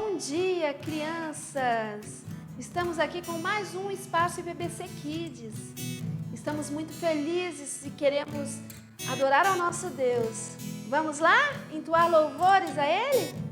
Bom dia, crianças! Estamos aqui com mais um Espaço IBBC Kids. Estamos muito felizes e queremos adorar ao nosso Deus. Vamos lá entoar louvores a Ele?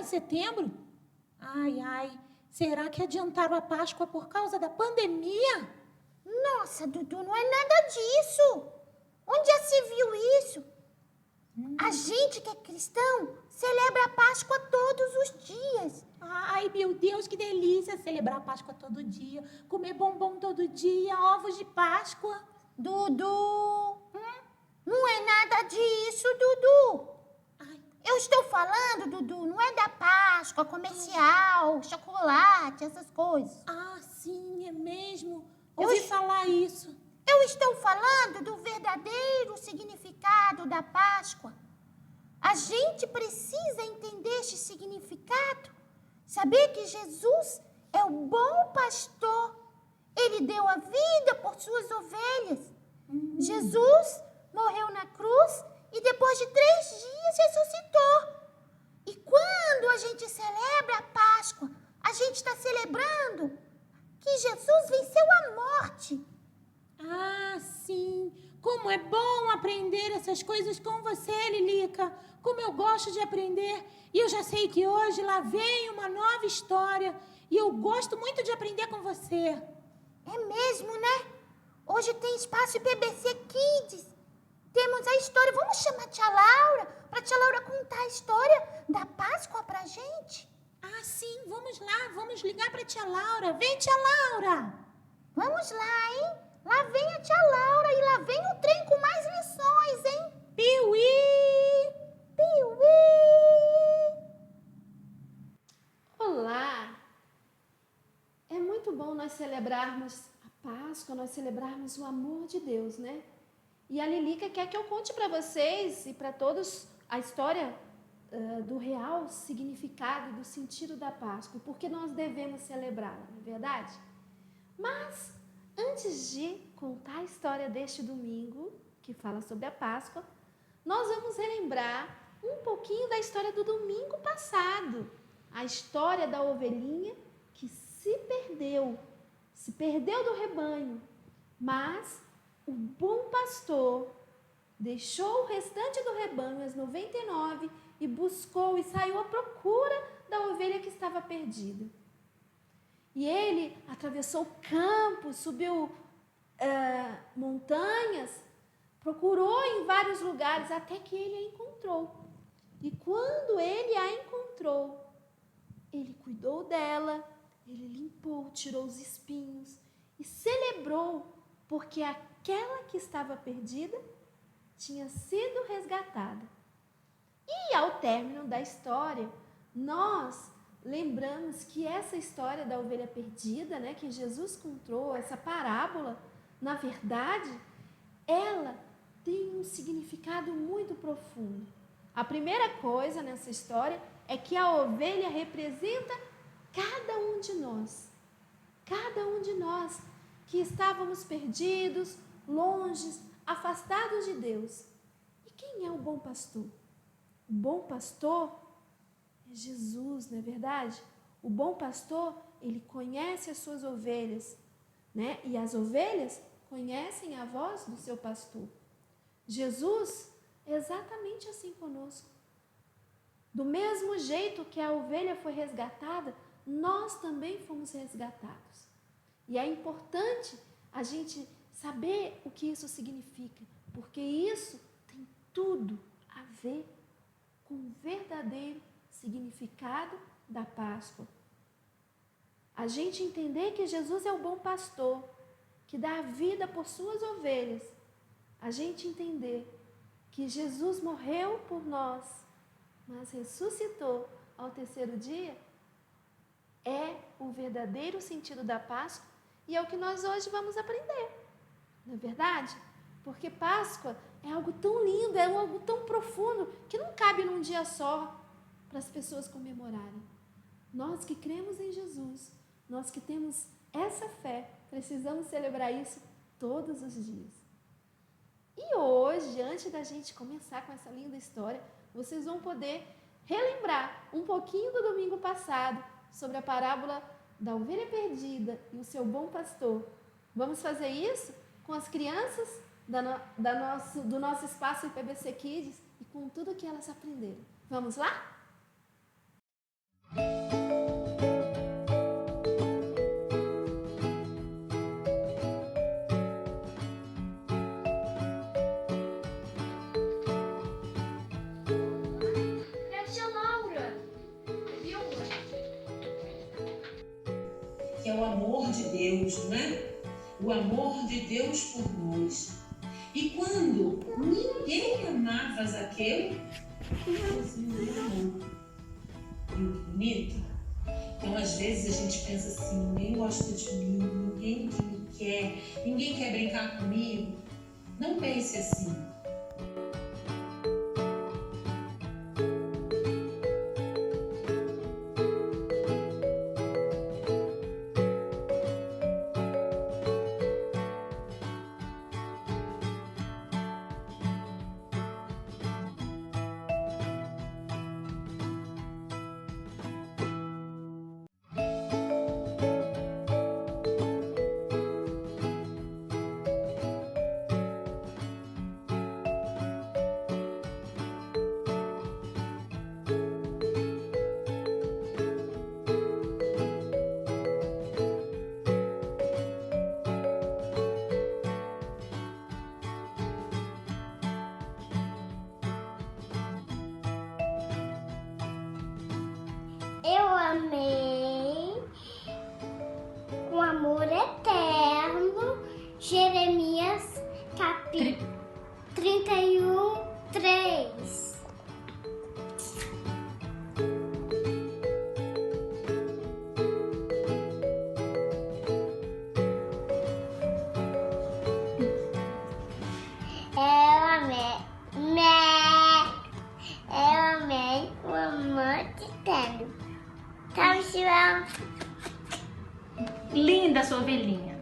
Setembro? Ai, será que adiantaram a Páscoa por causa da pandemia? Nossa, Dudu, não é nada disso. Onde já se viu isso? A gente que é cristão celebra a Páscoa todos os dias. Ai, meu Deus, que delícia celebrar a Páscoa todo dia, comer bombom todo dia, ovos de Páscoa. Dudu, não é nada disso, Dudu. Eu estou falando, Dudu, não é da Páscoa comercial, chocolate, essas coisas. Ah, sim, é mesmo. Ouvi falar isso. Eu estou falando do verdadeiro significado da Páscoa. A gente precisa entender este significado. Saber que Jesus é o bom pastor. Ele deu a vida por suas ovelhas. Jesus morreu na cruz e depois de 3 dias ressuscitou. E quando a gente celebra a Páscoa, a gente está celebrando que Jesus venceu a morte. Ah, sim. Como é bom aprender essas coisas com você, Lilica. Como eu gosto de aprender. E eu já sei que hoje lá vem uma nova história. E eu gosto muito de aprender com você. É mesmo, né? Hoje tem Espaço IBBC Kids. Temos a história. Vamos chamar a tia Laura, para a tia Laura contar a história da Páscoa pra gente? Ah, sim, vamos lá, vamos ligar para a tia Laura. Vem, tia Laura! Vamos lá, hein? Lá vem a tia Laura e lá vem o trem com mais lições, hein? Piuí! Piuí! Olá! É muito bom nós celebrarmos a Páscoa, nós celebrarmos o amor de Deus, né? E a Lilica quer que eu conte para vocês e para todos a história do real significado, do sentido da Páscoa, porque nós devemos celebrá-la, não é verdade? Mas, antes de contar a história deste domingo, que fala sobre a Páscoa, nós vamos relembrar um pouquinho da história do domingo passado, a história da ovelhinha que se perdeu do rebanho, mas o bom pastor deixou o restante do rebanho, as 99, e buscou e saiu à procura da ovelha que estava perdida. E ele atravessou campos, subiu montanhas, procurou em vários lugares até que ele a encontrou. E quando ele a encontrou, ele cuidou dela, ele limpou, tirou os espinhos e celebrou, porque aquela que estava perdida tinha sido resgatada. E ao término da história, nós lembramos que essa história da ovelha perdida, né, que Jesus contou, essa parábola, na verdade, ela tem um significado muito profundo. A primeira coisa nessa história é que a ovelha representa cada um de nós que estávamos perdidos, longe, afastados de Deus. E quem é o bom pastor? O bom pastor é Jesus, não é verdade? O bom pastor, ele conhece as suas ovelhas, né? E as ovelhas conhecem a voz do seu pastor. Jesus é exatamente assim conosco. Do mesmo jeito que a ovelha foi resgatada, nós também fomos resgatados. E é importante a gente saber o que isso significa, porque isso tem tudo a ver com o verdadeiro significado da Páscoa. A gente entender que Jesus é o bom pastor, que dá a vida por suas ovelhas. A gente entender que Jesus morreu por nós, mas ressuscitou ao terceiro dia, é o verdadeiro sentido da Páscoa e é o que nós hoje vamos aprender. Não é verdade? Porque Páscoa é algo tão lindo, é algo tão profundo, que não cabe num dia só para as pessoas comemorarem. Nós que cremos em Jesus, nós que temos essa fé, precisamos celebrar isso todos os dias. E hoje, antes da gente começar com essa linda história, vocês vão poder relembrar um pouquinho do domingo passado sobre a parábola da ovelha perdida e o seu bom pastor. Vamos fazer isso com as crianças do nosso espaço IPBC Kids e com tudo que elas aprenderam. Vamos lá? Que é o amor de Deus, não é? O amor de Deus por nós. E quando ninguém amava Zaqueu, Jesus amou. Viu que bonito? Então, às vezes, a gente pensa assim, ninguém gosta de mim, ninguém me quer, ninguém quer brincar comigo. Não pense assim. 31, 3. Eu amei o amor de Deus. Tá, João? Linda sua ovelhinha.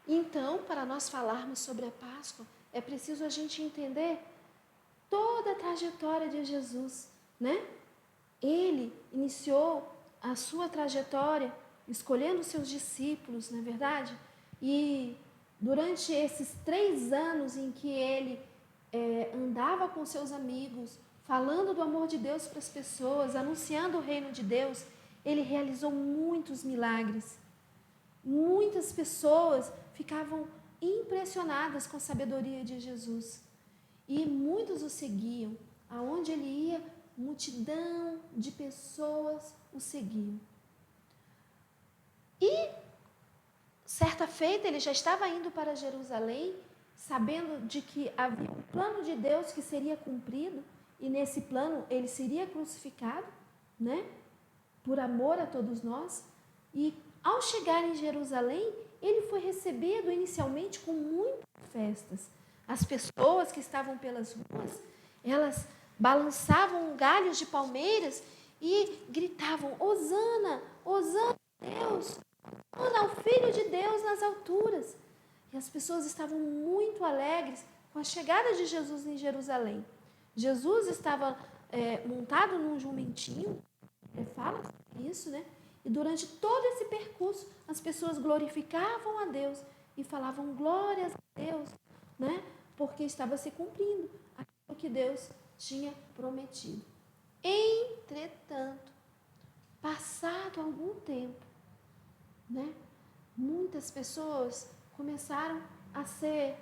Então, para nós falarmos sobre a Páscoa, é preciso a gente entender toda a trajetória de Jesus, né? Ele iniciou a sua trajetória escolhendo seus discípulos, não é verdade? E durante esses 3 anos em que ele andava com seus amigos, falando do amor de Deus para as pessoas, anunciando o reino de Deus, ele realizou muitos milagres. Muitas pessoas ficavam impressionadas com a sabedoria de Jesus. E muitos o seguiam. Aonde ele ia, multidão de pessoas o seguiam. E, certa feita, ele já estava indo para Jerusalém, sabendo de que havia um plano de Deus que seria cumprido, e nesse plano ele seria crucificado, né? Por amor a todos nós. E ao chegar em Jerusalém, ele foi recebido inicialmente com muitas festas. As pessoas que estavam pelas ruas, elas balançavam galhos de palmeiras e gritavam: Hosana, Hosana a Deus, Hosana ao Filho de Deus nas alturas. E as pessoas estavam muito alegres com a chegada de Jesus em Jerusalém. Jesus estava montado num jumentinho, fala isso, né? E durante todo esse percurso, as pessoas glorificavam a Deus e falavam glórias a Deus, né? Porque estava se cumprindo aquilo que Deus tinha prometido. Entretanto, passado algum tempo, né? Muitas pessoas começaram a ser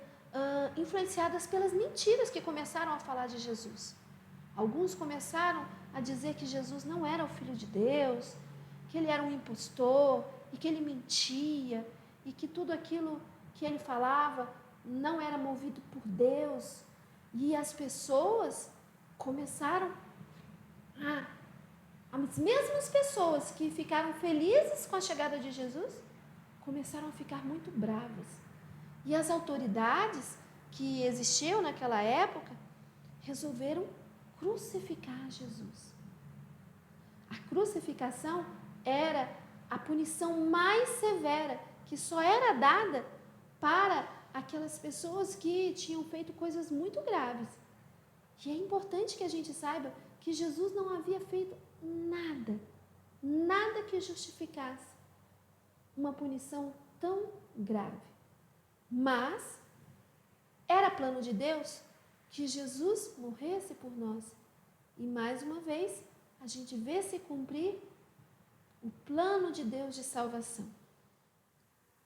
influenciadas pelas mentiras que começaram a falar de Jesus. Alguns começaram a dizer que Jesus não era o Filho de Deus, que ele era um impostor e que ele mentia e que tudo aquilo que ele falava não era movido por Deus. E as pessoas começaram as mesmas pessoas que ficaram felizes com a chegada de Jesus começaram a ficar muito bravas. E as autoridades que existiam naquela época resolveram crucificar Jesus. A crucificação era a punição mais severa que só era dada para aquelas pessoas que tinham feito coisas muito graves. E é importante que a gente saiba que Jesus não havia feito nada que justificasse uma punição tão grave. Mas era plano de Deus que Jesus morresse por nós. E mais uma vez, a gente vê se cumprir o plano de Deus de salvação.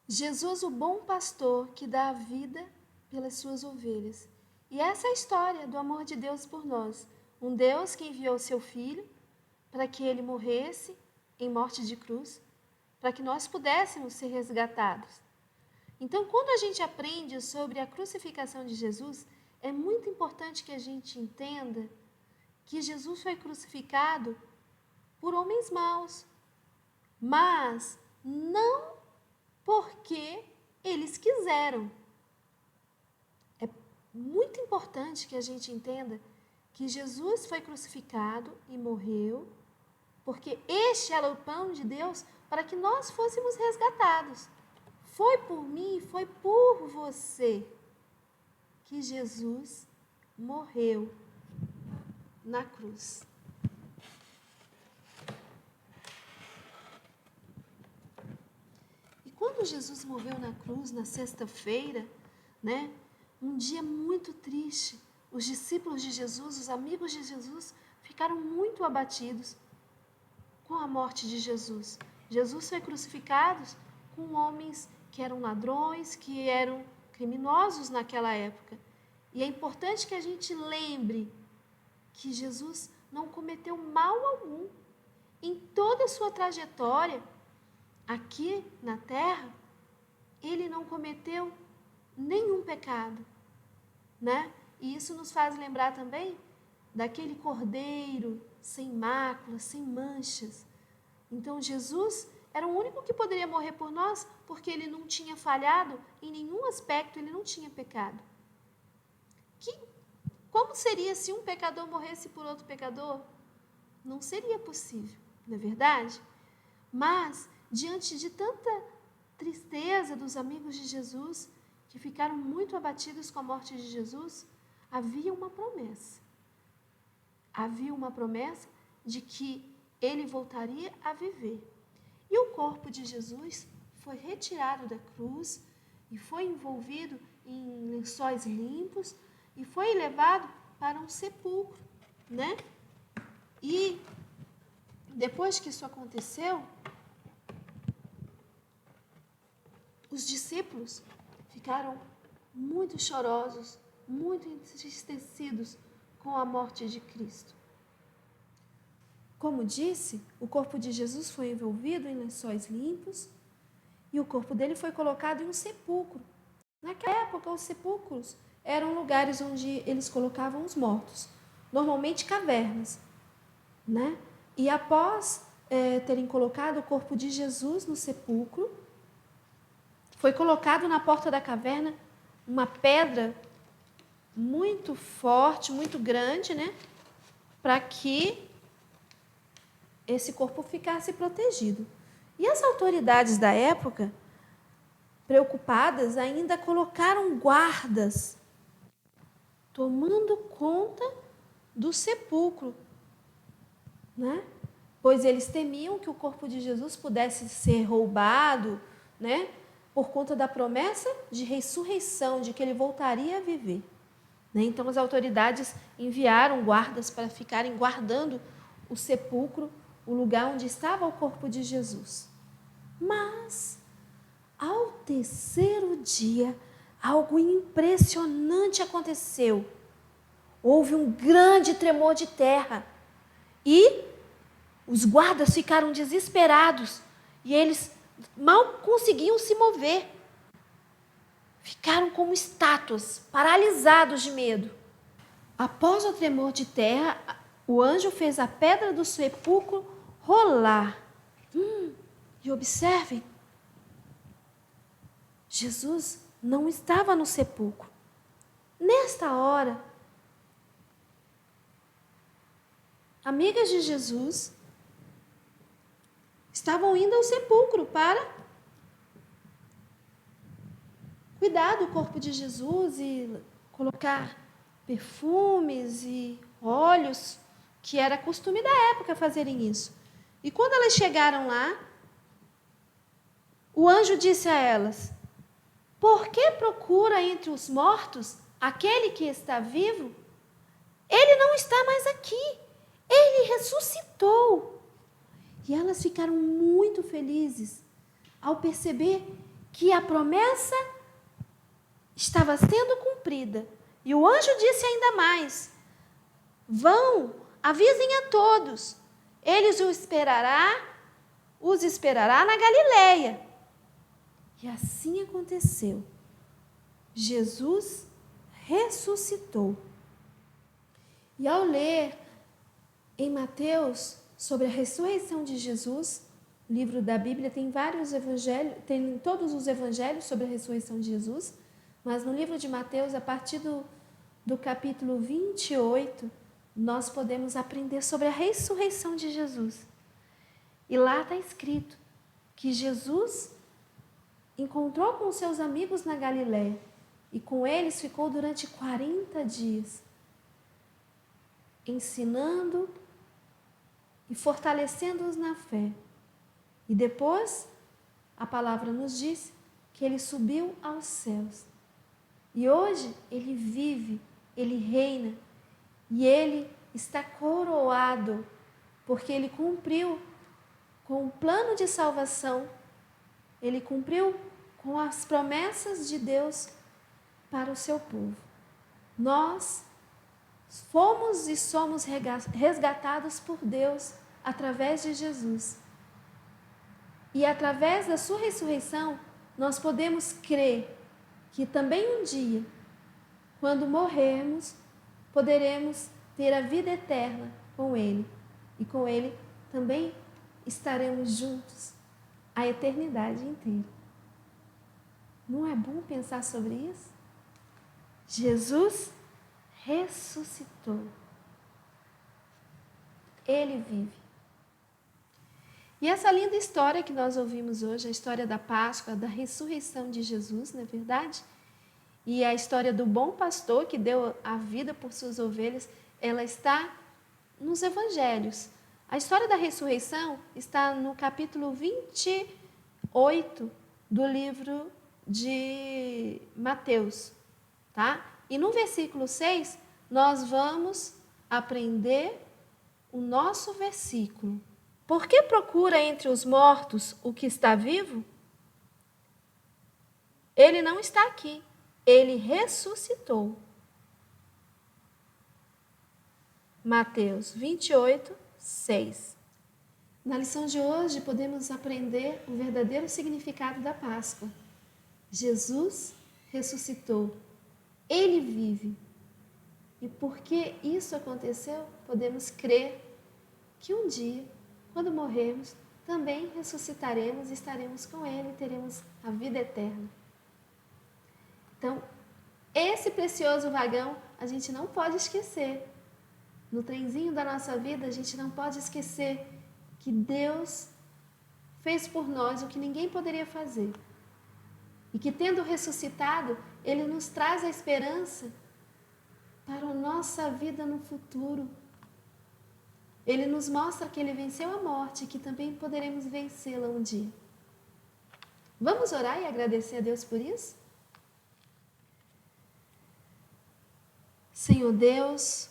Jesus, o bom pastor que dá a vida pelas suas ovelhas. E essa é a história do amor de Deus por nós. Um Deus que enviou seu Filho para que ele morresse em morte de cruz, para que nós pudéssemos ser resgatados. Então, quando a gente aprende sobre a crucificação de Jesus, é muito importante que a gente entenda que Jesus foi crucificado por homens maus, mas não porque eles quiseram. É muito importante que a gente entenda que Jesus foi crucificado e morreu, porque este era o plano de Deus para que nós fôssemos resgatados. Foi por mim, foi por você que Jesus morreu na cruz. E quando Jesus morreu na cruz, na sexta-feira, né, um dia muito triste, os discípulos de Jesus, os amigos de Jesus, ficaram muito abatidos com a morte de Jesus. Jesus foi crucificado com homens que eram ladrões, que eram criminosos naquela época. E é importante que a gente lembre que Jesus não cometeu mal algum. Em toda a sua trajetória aqui na terra, ele não cometeu nenhum pecado, né? E isso nos faz lembrar também daquele cordeiro sem mácula, sem manchas. Então Jesus era o único que poderia morrer por nós, porque ele não tinha falhado em nenhum aspecto, ele não tinha pecado. Como seria se um pecador morresse por outro pecador? Não seria possível, não é verdade? Mas, diante de tanta tristeza dos amigos de Jesus, que ficaram muito abatidos com a morte de Jesus, havia uma promessa. Havia uma promessa de que ele voltaria a viver. E o corpo de Jesus foi retirado da cruz e foi envolvido em lençóis limpos e foi levado para um sepulcro, né? E depois que isso aconteceu, os discípulos ficaram muito chorosos, muito entristecidos com a morte de Cristo. Como disse, o corpo de Jesus foi envolvido em lençóis limpos e o corpo dele foi colocado em um sepulcro. Naquela época, os sepulcros eram lugares onde eles colocavam os mortos, normalmente cavernas, né? E após terem colocado o corpo de Jesus no sepulcro, foi colocado na porta da caverna uma pedra muito forte, muito grande, né? Para que esse corpo ficasse protegido. E as autoridades da época, preocupadas, ainda colocaram guardas tomando conta do sepulcro, né? Pois eles temiam que o corpo de Jesus pudesse ser roubado, né? Por conta da promessa de ressurreição, de que ele voltaria a viver. Né? Então as autoridades enviaram guardas para ficarem guardando o sepulcro, o lugar onde estava o corpo de Jesus. Mas, ao terceiro dia, algo impressionante aconteceu. Houve um grande tremor de terra e os guardas ficaram desesperados e eles mal conseguiam se mover. Ficaram como estátuas, paralisados de medo. Após o tremor de terra, o anjo fez a pedra do sepulcro rolar. E observem, Jesus não estava no sepulcro. Nesta hora, amigas de Jesus estavam indo ao sepulcro para cuidar do corpo de Jesus e colocar perfumes e óleos, que era costume da época fazerem isso. E quando elas chegaram lá, o anjo disse a elas: por que procura entre os mortos aquele que está vivo? Ele não está mais aqui. Ele ressuscitou. E elas ficaram muito felizes ao perceber que a promessa estava sendo cumprida. E o anjo disse ainda mais: vão, avisem a todos. Ele os esperará na Galileia. E assim aconteceu. Jesus ressuscitou. E ao ler em Mateus sobre a ressurreição de Jesus, o livro da Bíblia tem vários evangelhos, tem todos os evangelhos sobre a ressurreição de Jesus, mas no livro de Mateus, a partir do capítulo 28, nós podemos aprender sobre a ressurreição de Jesus. E lá está escrito que Jesus encontrou com seus amigos na Galiléia e com eles ficou durante 40 dias, ensinando e fortalecendo-os na fé. E depois, a palavra nos diz que ele subiu aos céus. E hoje ele vive, ele reina e ele está coroado, porque ele cumpriu com o plano de salvação, ele cumpriu com as promessas de Deus para o seu povo. Nós fomos e somos resgatados por Deus através de Jesus. E através da sua ressurreição, nós podemos crer que também um dia, quando morrermos, poderemos ter a vida eterna com Ele. E com Ele também estaremos juntos a eternidade inteira. Não é bom pensar sobre isso? Jesus ressuscitou. Ele vive. E essa linda história que nós ouvimos hoje, a história da Páscoa, da ressurreição de Jesus, não é verdade? E a história do bom pastor que deu a vida por suas ovelhas, ela está nos evangelhos. A história da ressurreição está no capítulo 28 do livro de Mateus, tá? E no versículo 6, nós vamos aprender o nosso versículo. Por que procura entre os mortos o que está vivo? Ele não está aqui, ele ressuscitou. Mateus 28, 6. Na lição de hoje, podemos aprender o verdadeiro significado da Páscoa. Jesus ressuscitou, ele vive. E porque isso aconteceu, podemos crer que um dia, quando morrermos, também ressuscitaremos e estaremos com Ele e teremos a vida eterna. Então, esse precioso vagão a gente não pode esquecer. No trenzinho da nossa vida, a gente não pode esquecer que Deus fez por nós o que ninguém poderia fazer. E que, tendo ressuscitado, Ele nos traz a esperança para a nossa vida no futuro. Ele nos mostra que Ele venceu a morte e que também poderemos vencê-la um dia. Vamos orar e agradecer a Deus por isso? Senhor Deus,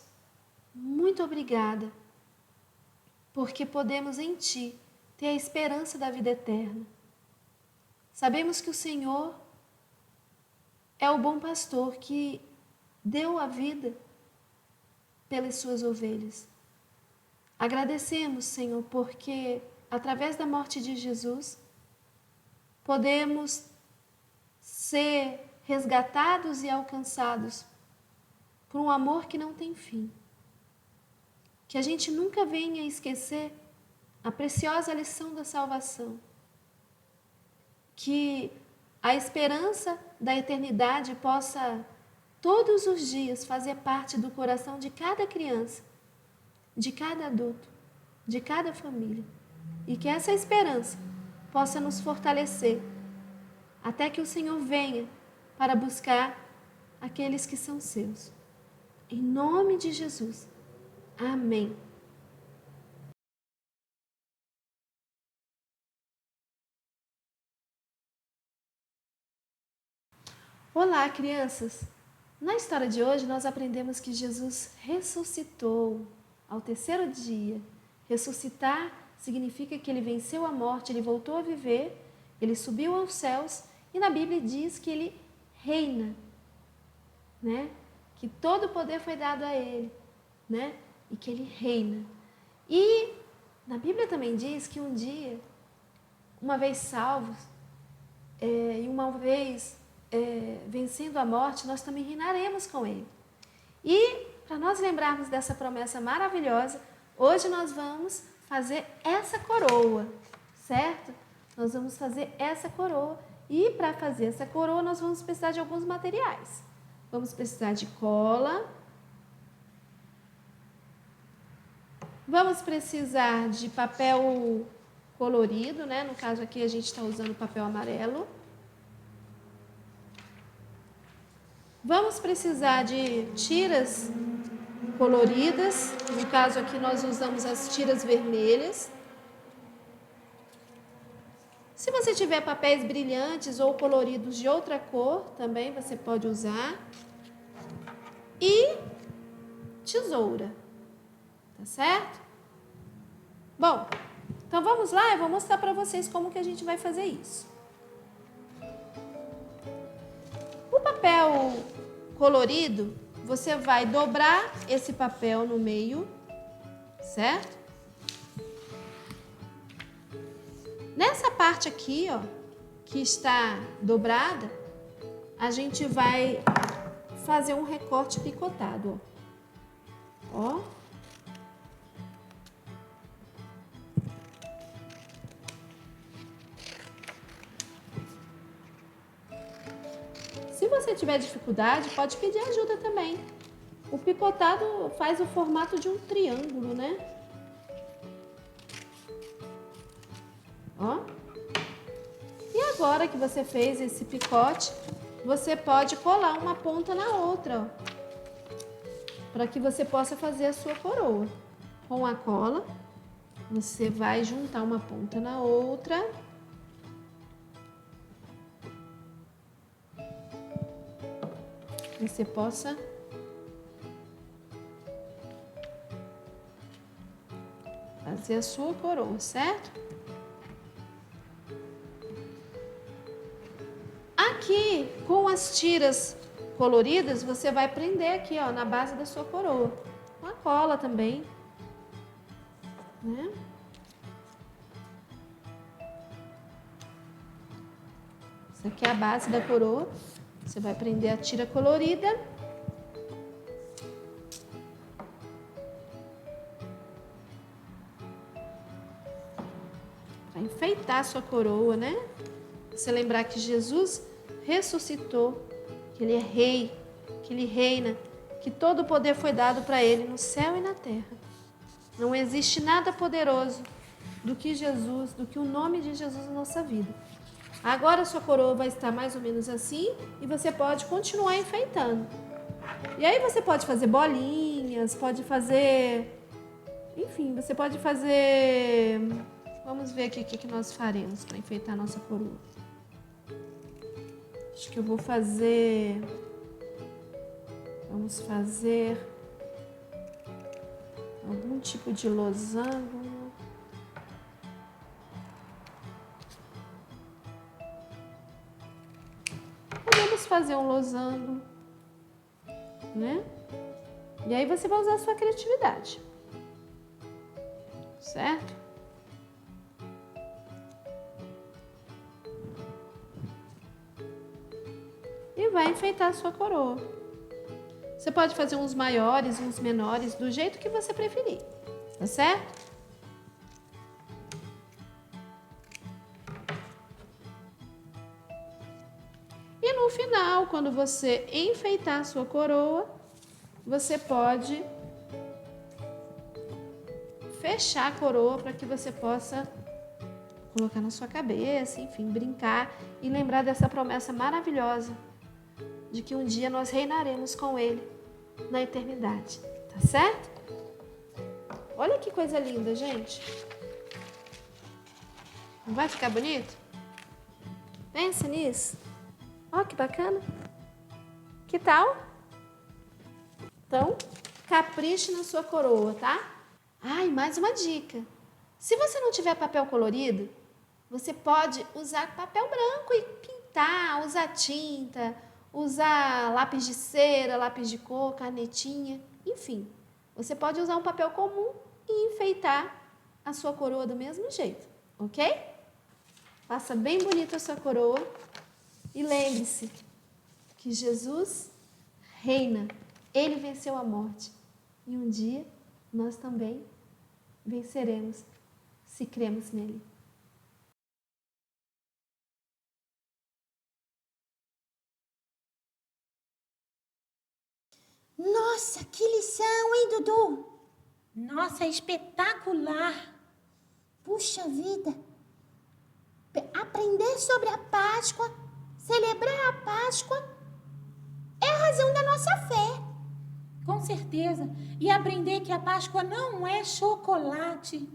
muito obrigada, porque podemos em Ti ter a esperança da vida eterna. Sabemos que o Senhor é o bom pastor que deu a vida pelas suas ovelhas. Agradecemos, Senhor, porque através da morte de Jesus podemos ser resgatados e alcançados por um amor que não tem fim. Que a gente nunca venha esquecer a preciosa lição da salvação. Que a esperança da eternidade possa todos os dias fazer parte do coração de cada criança, de cada adulto, de cada família. E que essa esperança possa nos fortalecer até que o Senhor venha para buscar aqueles que são seus. Em nome de Jesus. Amém. Olá, crianças! Na história de hoje, nós aprendemos que Jesus ressuscitou ao terceiro dia. Ressuscitar significa que Ele venceu a morte, Ele voltou a viver, Ele subiu aos céus e na Bíblia diz que Ele reina, né? Que todo o poder foi dado a Ele, né? E que Ele reina. E na Bíblia também diz que um dia, uma vez salvos, e uma vez vencendo a morte, nós também reinaremos com Ele. E para nós lembrarmos dessa promessa maravilhosa, hoje nós vamos fazer essa coroa, certo? Nós vamos fazer essa coroa. E para fazer essa coroa, nós vamos precisar de alguns materiais. Vamos precisar de cola. Vamos precisar de papel colorido, né? No caso aqui a gente está usando papel amarelo. Vamos precisar de tiras coloridas. No caso aqui nós usamos as tiras vermelhas. Se você tiver papéis brilhantes ou coloridos de outra cor, também você pode usar. E tesoura, tá certo? Bom, então vamos lá, eu vou mostrar para vocês como que a gente vai fazer isso. O papel colorido, você vai dobrar esse papel no meio, certo? Nessa parte aqui, ó, que está dobrada, a gente vai fazer um recorte picotado, ó. Se você tiver dificuldade, pode pedir ajuda também. O picotado faz o formato de um triângulo, né? Ó. E agora que você fez esse picote, você pode colar uma ponta na outra, ó, para que você possa fazer a sua coroa. Com a cola, você vai juntar uma ponta na outra. Você possa fazer a sua coroa, certo? Aqui, com as tiras coloridas, você vai prender aqui, ó, na base da sua coroa. Com a cola também, né? Essa aqui é a base da coroa. Você vai prender a tira colorida. Para enfeitar a sua coroa, né? Você lembrar que Jesus ressuscitou, que Ele é rei, que Ele reina, que todo o poder foi dado para Ele no céu e na terra. Não existe nada poderoso do que Jesus, do que o nome de Jesus na nossa vida. Agora a sua coroa vai estar mais ou menos assim e você pode continuar enfeitando. E aí você pode fazer bolinhas, pode fazer... Enfim, você pode fazer... Vamos ver aqui o que nós faremos para enfeitar a nossa coroa. Acho que eu vou fazer... Vamos fazer algum tipo de losango. Podemos fazer um losango, né? E aí você vai usar a sua criatividade, certo? E vai enfeitar a sua coroa. Você pode fazer uns maiores, uns menores, do jeito que você preferir, tá certo? E no final, quando você enfeitar a sua coroa, você pode fechar a coroa para que você possa colocar na sua cabeça, enfim, brincar e lembrar dessa promessa maravilhosa de que um dia nós reinaremos com Ele na eternidade, tá certo? Olha que coisa linda, gente. Não vai ficar bonito? Pensa nisso. Ó, que bacana. Que tal? Então, capriche na sua coroa, tá? Ah, e mais uma dica. Se você não tiver papel colorido, você pode usar papel branco e pintar, usar tinta, usar lápis de cera, lápis de cor, canetinha, enfim. Você pode usar um papel comum e enfeitar a sua coroa do mesmo jeito, ok? Faça bem bonita a sua coroa. E lembre-se que Jesus reina, Ele venceu a morte. E um dia nós também venceremos se cremos nele. Nossa, que lição, hein, Dudu? Nossa, é espetacular. Puxa vida. Aprender sobre a Páscoa, celebrar a Páscoa, é a razão da nossa fé. Com certeza. E aprender que a Páscoa não é chocolate.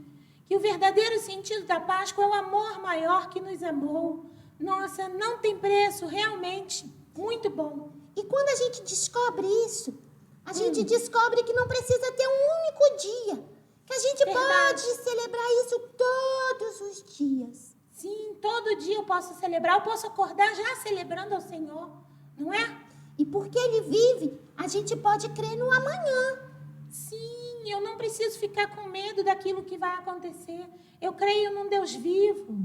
Que o verdadeiro sentido da Páscoa é o amor maior que nos amou. Nossa, não tem preço, realmente. Muito bom. E quando a gente descobre isso, a gente descobre que não precisa ter um único dia. Que a gente Verdade. pode celebrar isso todos os dias. Sim, todo dia eu posso celebrar. Eu posso acordar já celebrando ao Senhor. Não é? E porque Ele vive, a gente pode crer no amanhã. Sim, eu não preciso ficar com medo daquilo que vai acontecer. Eu creio num Deus vivo.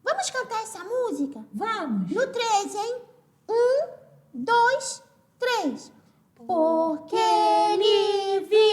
Vamos cantar essa música? Vamos. No 3, hein? 1, 2, 3. Porque Ele vive.